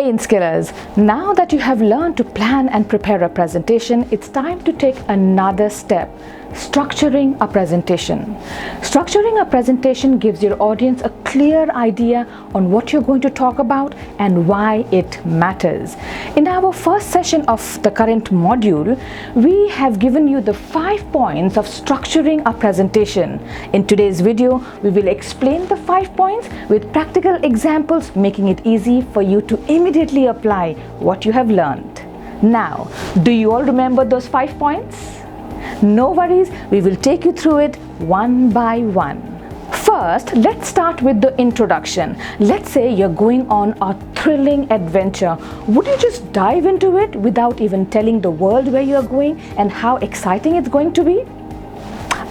Hey Inskillers, now that you have learned to plan and prepare a presentation, it's time to take another step, structuring a presentation. Structuring a presentation gives your audience a clear idea on what you're going to talk about and why it matters. In our first session of the current module, we have given you the 5 points of structuring a presentation. In today's video, we will explain the 5 points with practical examples, making it easy for you to immediately apply what you have learned. Now, do you all remember those 5 points? No worries, we will take you through it one by one. First, let's start with the introduction. Let's say you're going on a thrilling adventure. Would you just dive into it without even telling the world where you're going and how exciting it's going to be?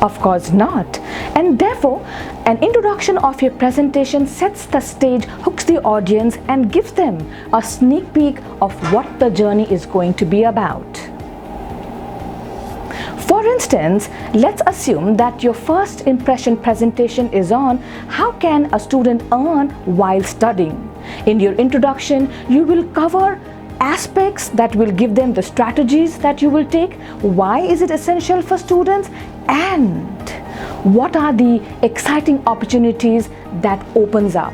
Of course not. And therefore, an introduction of your presentation sets the stage, hooks the audience, and gives them a sneak peek of what the journey is going to be about. For instance, let's assume that your first impression presentation is on how can a student earn while studying. In your introduction, you will cover aspects that will give them the strategies that you will take, why is it essential for students, and what are the exciting opportunities that opens up.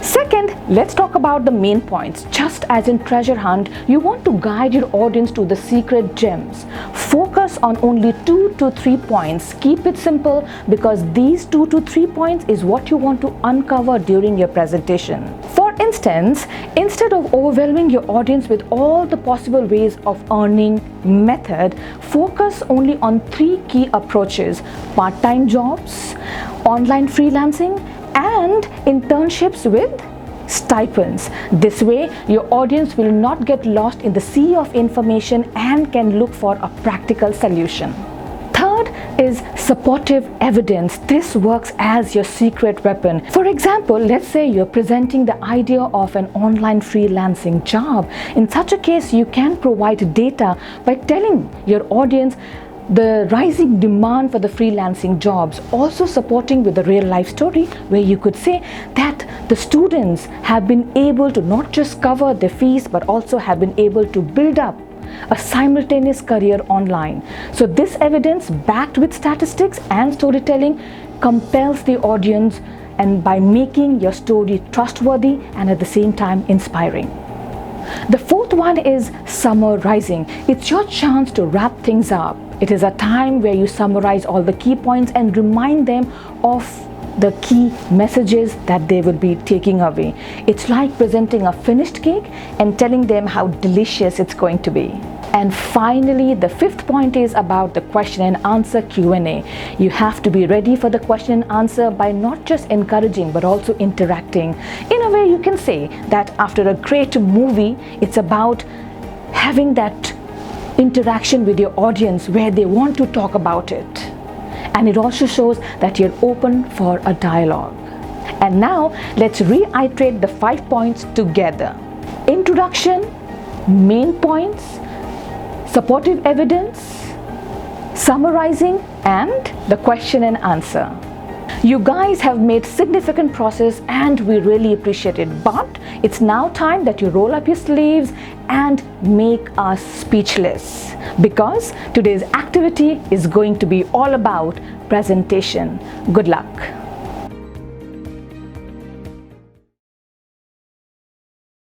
Second, let's talk about the main points. Just as in treasure hunt, you want to guide your audience to the secret gems. Focus on only 2 to 3 points. Keep it simple because these 2 to 3 points is what you want to uncover during your presentation. For instance, instead of overwhelming your audience with all the possible ways of earning method, focus only on 3 key approaches: part-time jobs, online freelancing, and internships with stipends. This way, your audience will not get lost in the sea of information and can look for a practical solution. Third is supportive evidence. This works as your secret weapon. For example, let's say you're presenting the idea of an online freelancing job. In such a case, you can provide data by telling your audience the rising demand for the freelancing jobs, also supporting with a real life story where you could say that the students have been able to not just cover their fees but also have been able to build up a simultaneous career online. So this evidence, backed with statistics and storytelling, compels the audience, and by making your story trustworthy and at the same time inspiring. The fourth one is summarizing. It's your chance to wrap things up. It is a time where you summarize all the key points and remind them of the key messages that they will be taking away. It's like presenting a finished cake and telling them how delicious it's going to be. And finally, the fifth point is about the question and answer Q&A. You have to be ready for the question and answer by not just encouraging but also interacting. In a way, you can say that after a great movie, it's about having that interaction with your audience where they want to talk about it. And it also shows that you're open for a dialogue. And now let's reiterate the 5 points together. Introduction, main points, supportive evidence, summarizing, and the question and answer. You guys have made significant progress and we really appreciate it. But it's now time that you roll up your sleeves and make us speechless, because today's activity is going to be all about presentation. Good luck.